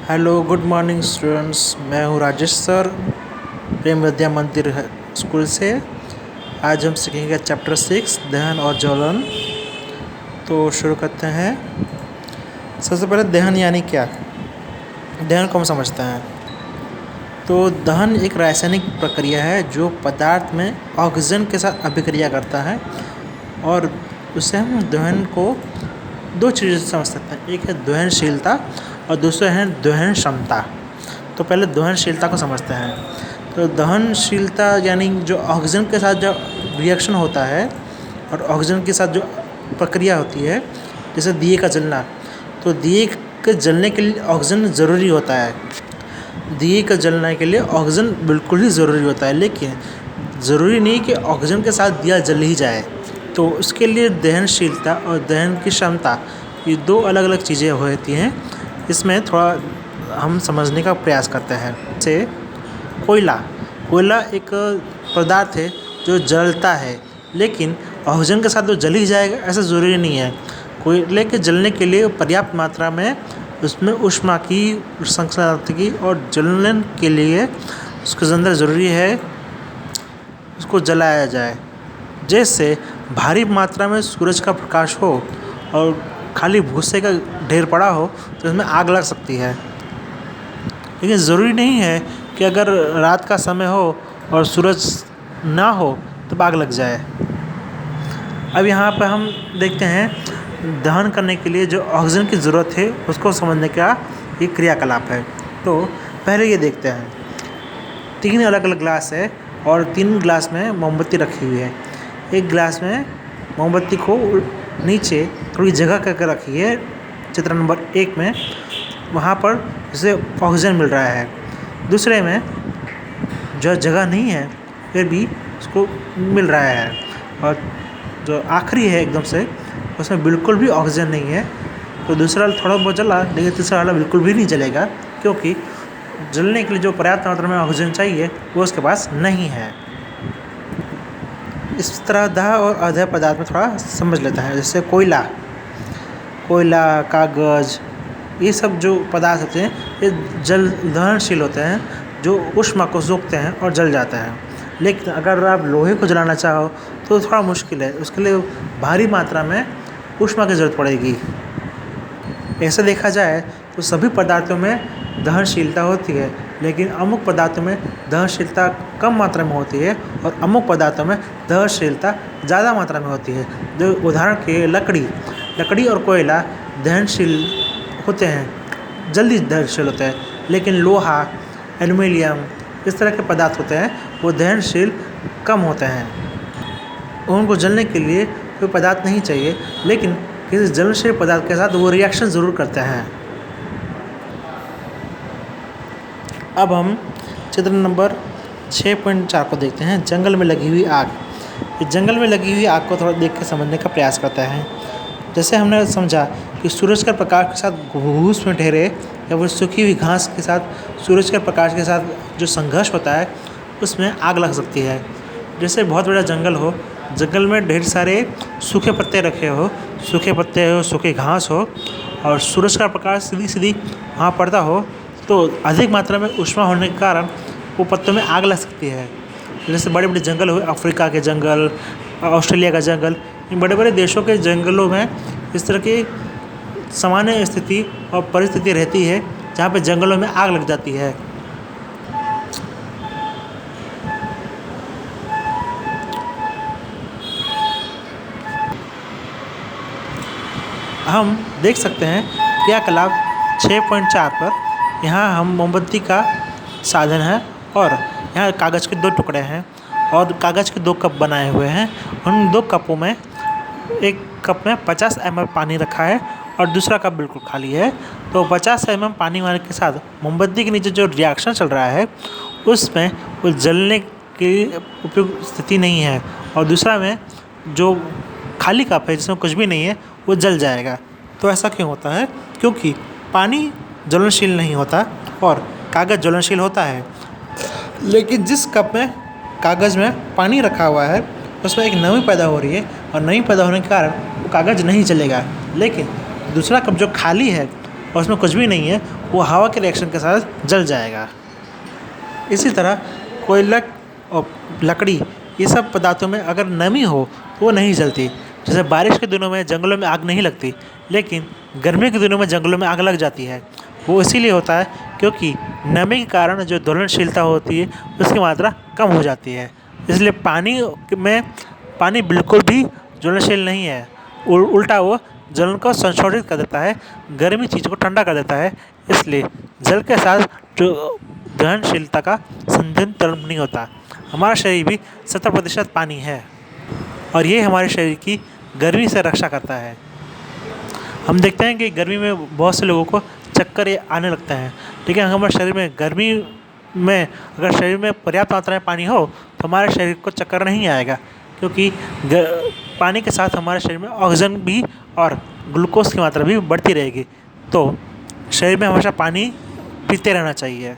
Hello good morning students. मैं हूँ Rajesh sir, प्रेम विद्या मंदिर स्कूल से। आज हम सीखेंगे चैप्टर 6 दहन और ज्वलन। तो शुरू करते हैं। सबसे पहले दहन यानी क्या, दहन को हम समझते हैं। तो दहन एक रासायनिक प्रक्रिया है जो पदार्थ में ऑक्सीजन के साथ अभिक्रिया करता है, और उससे हम दहन को दो चीज़ें से समझ सकते हैं। एक है दहनशीलता और दूसरा है दहन क्षमता। तो पहले दहनशीलता को समझते हैं। तो दहनशीलता यानी जो ऑक्सीजन के साथ जो रिएक्शन होता है और ऑक्सीजन के साथ जो प्रक्रिया होती है, जैसे दिए का जलना। तो दिए के जलने के लिए ऑक्सीजन ज़रूरी होता है। दिए का जलने के लिए ऑक्सीजन बिल्कुल ही ज़रूरी होता है, लेकिन ज़रूरी नहीं कि ऑक्सीजन के साथ दिया जल ही जाए। तो उसके लिए दहनशीलता और दहन की क्षमता, ये दो अलग अलग चीज़ें होती हैं। इसमें थोड़ा हम समझने का प्रयास करते हैं। जैसे कोयला एक पदार्थ है जो जलता है, लेकिन ऑक्सीजन के साथ तो जल ही जाएगा ऐसा ज़रूरी नहीं है। कोयले के जलने के लिए पर्याप्त मात्रा में उसमें ऊष्मा की संश्लेषण की, और जलने के लिए उसके अंदर ज़रूरी है उसको जलाया जाए। जैसे भारी मात्रा में सूरज का प्रकाश हो और खाली भूसे का ढेर पड़ा हो तो इसमें आग लग सकती है, लेकिन ज़रूरी नहीं है कि अगर रात का समय हो और सूरज ना हो तो आग लग जाए। अब यहाँ पर हम देखते हैं दहन करने के लिए जो ऑक्सीजन की ज़रूरत है उसको समझने का ये क्रियाकलाप है। तो पहले ये देखते हैं, 3 अलग अलग ग्लास है और 3 ग्लास में मोमबत्ती रखी हुई है। एक ग्लास में मोमबत्ती को नीचे थोड़ी जगह करके रखी है, चित्र नंबर 1 में, वहाँ पर जैसे ऑक्सीजन मिल रहा है। दूसरे में जो जगह नहीं है फिर भी उसको मिल रहा है, और जो आखिरी है एकदम से उसमें बिल्कुल भी ऑक्सीजन नहीं है। तो दूसरा थोड़ा बहुत जला, लेकिन तीसरा वाला बिल्कुल भी नहीं जलेगा, क्योंकि जलने के लिए जो पर्याप्त मात्रा में ऑक्सीजन चाहिए वो उसके पास नहीं है। इस तरह दाह और अदाह पदार्थ में थोड़ा समझ लेते हैं। जैसे कोयला, कागज़, ये सब जो पदार्थ होते हैं ये दहनशील होते हैं, जो ऊष्मा को सोखते हैं और जल जाते हैं। लेकिन अगर आप लोहे को जलाना चाहो तो थोड़ा मुश्किल है, उसके लिए भारी मात्रा में ऊष्मा की ज़रूरत पड़ेगी। ऐसे देखा जाए तो सभी पदार्थों में दहनशीलता होती है, लेकिन अमुक पदार्थों में दहनशीलता कम मात्रा में होती है और अमुक पदार्थों में दहनशीलता ज़्यादा मात्रा में होती है। जो उदाहरण के लकड़ी और कोयला दहनशील होते हैं, जल्दी दहनशील होते हैं, लेकिन लोहा, एल्युमिनियम इस तरह के पदार्थ होते हैं वो दहनशील कम होते हैं। उनको जलने के लिए कोई पदार्थ नहीं चाहिए, लेकिन किसी ज्वलनशील पदार्थ के साथ वो रिएक्शन ज़रूर करते हैं। अब हम चित्र नंबर 6.4 को देखते हैं, जंगल में लगी हुई आग। इस जंगल में लगी हुई आग को थोड़ा देख के समझने का प्रयास करते हैं। जैसे हमने समझा कि सूरज के प्रकाश के साथ घूस में ठहरे या वो सूखी हुई घास के साथ सूरज के प्रकाश के साथ जो संघर्ष होता है उसमें आग लग सकती है। जैसे बहुत बड़ा जंगल हो, जंगल में ढेर सारे सूखे पत्ते रखे हो, सूखे घास हो, और सूरज का प्रकाश सीधी वहाँ पड़ता हो, तो अधिक मात्रा में ऊष्मा होने के कारण वो पत्तों में आग लग सकती है। जैसे बड़े बड़े जंगल हुए, अफ्रीका के जंगल, ऑस्ट्रेलिया का जंगल, इन बड़े बड़े देशों के जंगलों में इस तरह की सामान्य स्थिति और परिस्थिति रहती है जहाँ पे जंगलों में आग लग जाती है। हम देख सकते हैं क्रियाकलाप 6.4 पर। यहाँ हम मोमबत्ती का साधन है और यहाँ कागज़ के 2 टुकड़े हैं और कागज़ के 2 कप बनाए हुए हैं। उन 2 कपों में एक कप में 50 ml पानी रखा है और दूसरा कप बिल्कुल खाली है। तो 50 ml पानी वाले के साथ मोमबत्ती के नीचे जो रिएक्शन चल रहा है उसमें वो जलने की उपयुक्त स्थिति नहीं है, और दूसरा में जो खाली कप है जिसमें कुछ भी नहीं है वो जल जाएगा। तो ऐसा क्यों होता है? क्योंकि पानी ज्वलनशील नहीं होता और कागज़ ज्वलनशील होता है। लेकिन जिस कप में कागज़ में पानी रखा हुआ है उसमें एक नमी पैदा हो रही है, और नमी पैदा होने के कारण वो कागज़ नहीं जलेगा। लेकिन दूसरा कप जो खाली है और उसमें कुछ भी नहीं है, वो हवा के रिएक्शन के साथ जल जाएगा। इसी तरह कोयला और लकड़ी, ये सब पदार्थों में अगर नमी हो तो वो नहीं जलती। जैसे बारिश के दिनों में जंगलों में आग नहीं लगती, लेकिन गर्मी के दिनों में जंगलों में आग लग जाती है। वो इसीलिए होता है क्योंकि नमी के कारण जो ज्वलनशीलता होती है उसकी मात्रा कम हो जाती है। इसलिए पानी बिल्कुल भी ज्वलनशील नहीं है, उल्टा वो जलन को संशोधित कर देता है, गर्मी चीज़ को ठंडा कर देता है। इसलिए जल के साथ जो दहनशीलता का संतुलन नहीं होता। हमारा शरीर भी 70% पानी है और ये हमारे शरीर की गर्मी से रक्षा करता है। हम देखते हैं कि गर्मी में बहुत से लोगों को चक्कर आने लगते हैं, लेकिन हमारे शरीर में गर्मी में अगर शरीर में पर्याप्त मात्रा में पानी हो तो हमारे शरीर को चक्कर नहीं आएगा, क्योंकि पानी के साथ हमारे शरीर में ऑक्सीजन भी और ग्लूकोज की मात्रा भी बढ़ती रहेगी। तो शरीर में हमेशा पानी पीते रहना चाहिए।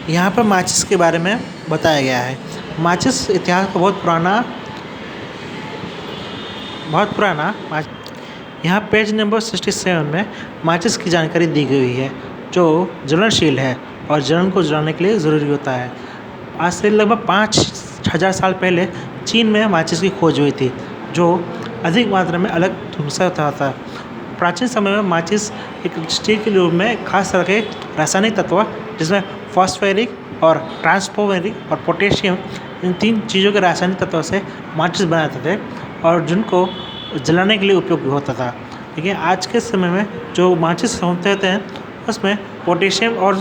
यहाँ पर माचिस के बारे में बताया गया है। माचिस इतिहास का बहुत पुराना यहाँ पेज नंबर 67 में माचिस की जानकारी दी गई है, जो ज्वलनशील है और जलन को जलाने के लिए ज़रूरी होता है। आज से लगभग 5000 साल पहले चीन में माचिस की खोज हुई थी, जो अधिक मात्रा में अलग धुंध से होता था। प्राचीन समय में माचिस एक स्टील के रूप में खास तरह के रासायनिक तत्व, जिसमें फॉस्फेरिक और ट्रांसफॉर्मेरिक और पोटेशियम, इन 3 चीज़ों के रासायनिक तत्वों से माचिस बनाते थे और जिनको जलाने के लिए उपयोग होता था। लेकिन आज के समय में जो माचिस होते हैं उसमें पोटेशियम और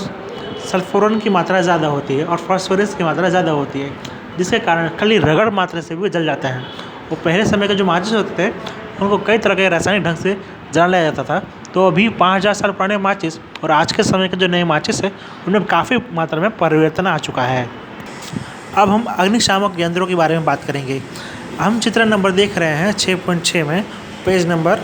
सल्फोरन की मात्रा ज़्यादा होती है और फॉस्फोरस की मात्रा ज़्यादा होती है, जिसके कारण खाली रगड़ मात्रा से भी जल जाते हैं। वो पहले समय के जो माचिस होते थे उनको कई तरह के रासायनिक ढंग से जला लिया जाता था। तो अभी 5000 साल पुराने माचिस और आज के समय के जो नए माचिस है उनमें काफ़ी मात्रा में परिवर्तन आ चुका है। अब हम अग्निशामक यंत्रों के बारे में बात करेंगे। हम चित्र नंबर देख रहे हैं 6.6 में, पेज नंबर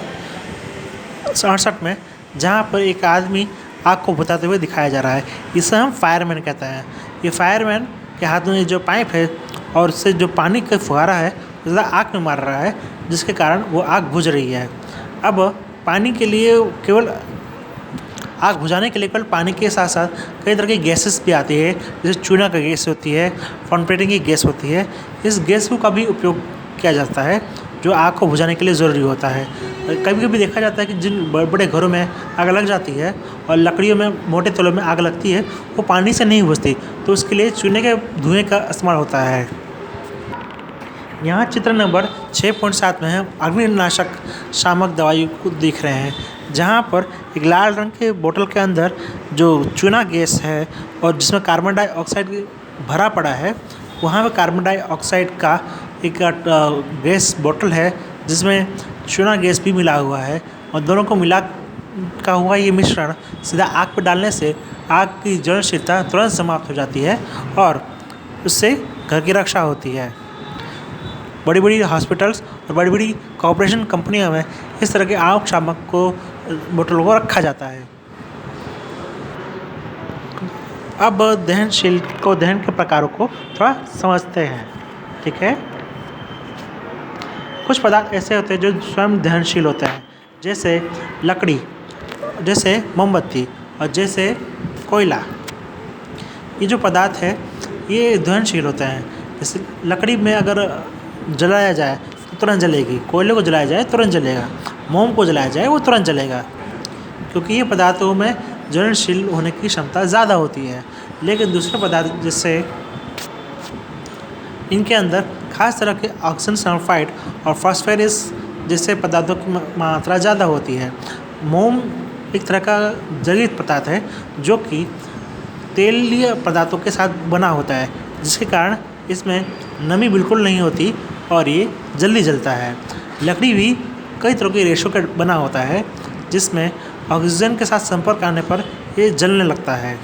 67 में, जहाँ पर एक आदमी आग को बुझाते हुए दिखाया जा रहा है। इसे हम फायरमैन कहते हैं। ये फायरमैन के हाथ में जो पाइप है और उससे जो पानी का फुहारा है ज़्यादा आग में मार रहा है, जिसके कारण वो आग बुझ रही है। अब पानी के लिए केवल आग बुझाने के लिए केवल पानी के साथ साथ कई तरह की गैसेस भी आती है, जैसे चूना का गैस होती है, फॉर्मपेटिंग की गैस होती है। इस गैस का भी उपयोग किया जाता है जो आग को बुझाने के लिए ज़रूरी होता है। कभी कभी देखा जाता है कि जिन बड़े बड़े घरों में आग लग जाती है और लकड़ियों में, मोटे तलों में आग लगती है, वो पानी से नहीं बुझती, तो उसके लिए चूने के धुएँ का इस्तेमाल होता है। यहाँ चित्र नंबर 6.7 में हम अग्निनाशक शामक दवाई को देख रहे हैं, जहाँ पर एक लाल रंग के बोतल के अंदर जो चूना गैस है और जिसमें कार्बन डाइऑक्साइड भरा पड़ा है, वहाँ पर कार्बन डाइऑक्साइड का एक गैस बोतल है जिसमें चूना गैस भी मिला हुआ है, और दोनों को मिला का हुआ ये मिश्रण सीधा आग पर डालने से आग की ज्वलनशीलता तुरंत समाप्त हो जाती है और उससे घर की रक्षा होती है। बड़ी बड़ी हॉस्पिटल्स और बड़ी बड़ी कॉर्पोरेशन कंपनियों में इस तरह के आग शामक को, बोतलों को रखा जाता है। अब दहन के प्रकारों को थोड़ा समझते हैं, ठीक है। कुछ पदार्थ ऐसे होते हैं जो स्वयं दहनशील होते हैं, जैसे लकड़ी, जैसे मोमबत्ती और जैसे कोयला। ये जो पदार्थ है ये दहनशील होते हैं। जैसे लकड़ी में अगर जलाया जाए तो तुरंत जलेगी, कोयले को जलाया जाए तुरंत जलेगा, मोम को जलाया जाए वो तुरंत जलेगा, क्योंकि ये पदार्थों में ज्वलनशील होने की क्षमता ज़्यादा होती है। लेकिन दूसरे पदार्थ जैसे इनके अंदर खास तरह के ऑक्सीजन सल्फाइड और फॉस्फोरस जैसे पदार्थों की मात्रा ज़्यादा होती है। मोम एक तरह का जलीय पदार्थ है जो कि तेलीय पदार्थों के साथ बना होता है, जिसके कारण इसमें नमी बिल्कुल नहीं होती और ये जल्दी जलता है। लकड़ी भी कई तरह के रेशों का बना होता है, जिसमें ऑक्सीजन के साथ संपर्क आने पर ये जलने लगता है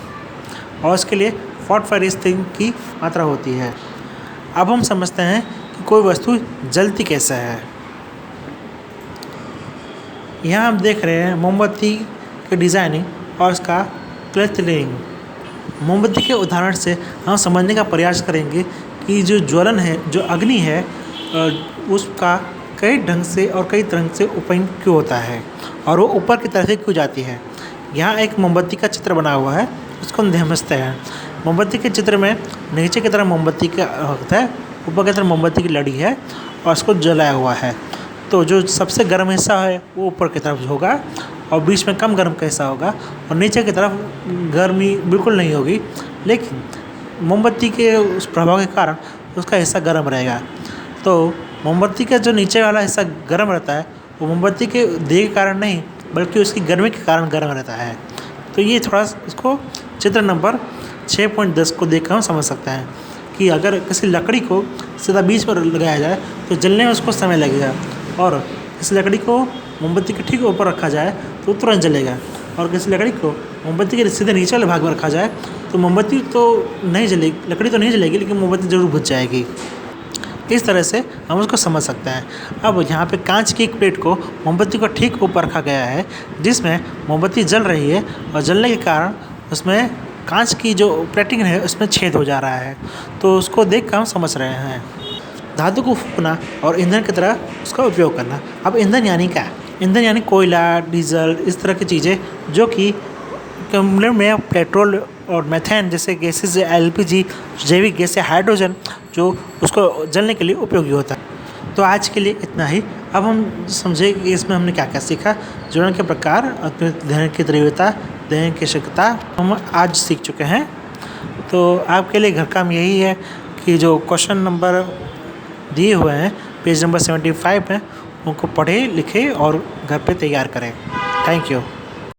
और इसके लिए फॉस्फोरस की मात्रा होती है। अब हम समझते हैं कि कोई वस्तु जलती कैसे है। यहाँ हम देख रहे हैं मोमबत्ती के डिज़ाइनिंग और उसका क्लस्टरिंग। मोमबत्ती के उदाहरण से हम समझने का प्रयास करेंगे कि जो ज्वलन है, जो अग्नि है, उसका कई ढंग से और कई तरह से उत्पन्न क्यों होता है और वो ऊपर की तरफ से क्यों जाती है। यहाँ एक मोमबत्ती का चित्र बना हुआ है, उसको हम समझते हैं। मोमबत्ती के चित्र में नीचे की तरफ मोमबत्ती का होता है, ऊपर की तरफ मोमबत्ती की लड़ी है और उसको जलाया हुआ है। तो जो सबसे गर्म हिस्सा है वो ऊपर की तरफ होगा और बीच में कम गर्म का हिस्सा होगा और नीचे की तरफ गर्मी बिल्कुल नहीं होगी, लेकिन मोमबत्ती के उस प्रभाव के कारण उसका हिस्सा गर्म रहेगा। तो मोमबत्ती का जो नीचे वाला हिस्सा गर्म रहता है वो मोमबत्ती के देह के कारण नहीं बल्कि उसकी गर्मी के कारण गर्म रहता है। तो ये थोड़ा इसको चित्र नंबर 6.10 को देखकर हम समझ सकते हैं कि अगर किसी लकड़ी को सीधा बीच पर लगाया जाए तो जलने में उसको समय लगेगा, और इस लकड़ी को मोमबत्ती के ठीक ऊपर रखा जाए तो तुरंत जलेगा, और किसी लकड़ी को मोमबत्ती के सीधे नीचे वाले भाग में रखा जाए तो मोमबत्ती तो नहीं जलेगी, लकड़ी तो नहीं जलेगी लेकिन मोमबत्ती ज़रूर बुझ जाएगी। इस तरह से हम उसको समझ सकते हैं। अब यहाँ पे कांच की एक प्लेट को मोमबत्ती को ठीक ऊपर रखा गया है जिसमें मोमबत्ती जल रही है और जलने के कारण उसमें कांच की जो प्लेटिंग है उसमें छेद हो जा रहा है। तो उसको देख कर हम समझ रहे हैं धातु को फूकना और ईंधन की तरह उसका उपयोग करना। अब ईंधन यानी क्या? ईंधन यानी कोयला, डीजल, इस तरह की चीज़ें जो कि में पेट्रोल और मीथेन जैसे गैसेज, एलपीजी, जैविक गैस या हाइड्रोजन जो उसको जलने के लिए उपयोगी होता है। तो आज के लिए इतना ही। अब हम समझे कि इसमें हमने क्या क्या सीखा। ज्वलन के प्रकार, दहन की तीव्रता, दहन की शक्ति हम आज सीख चुके हैं। तो आपके लिए घर काम यही है कि जो क्वेश्चन नंबर दिए हुए हैं पेज नंबर 75 में उनको पढ़े, लिखे और घर पे तैयार करें। Thank you.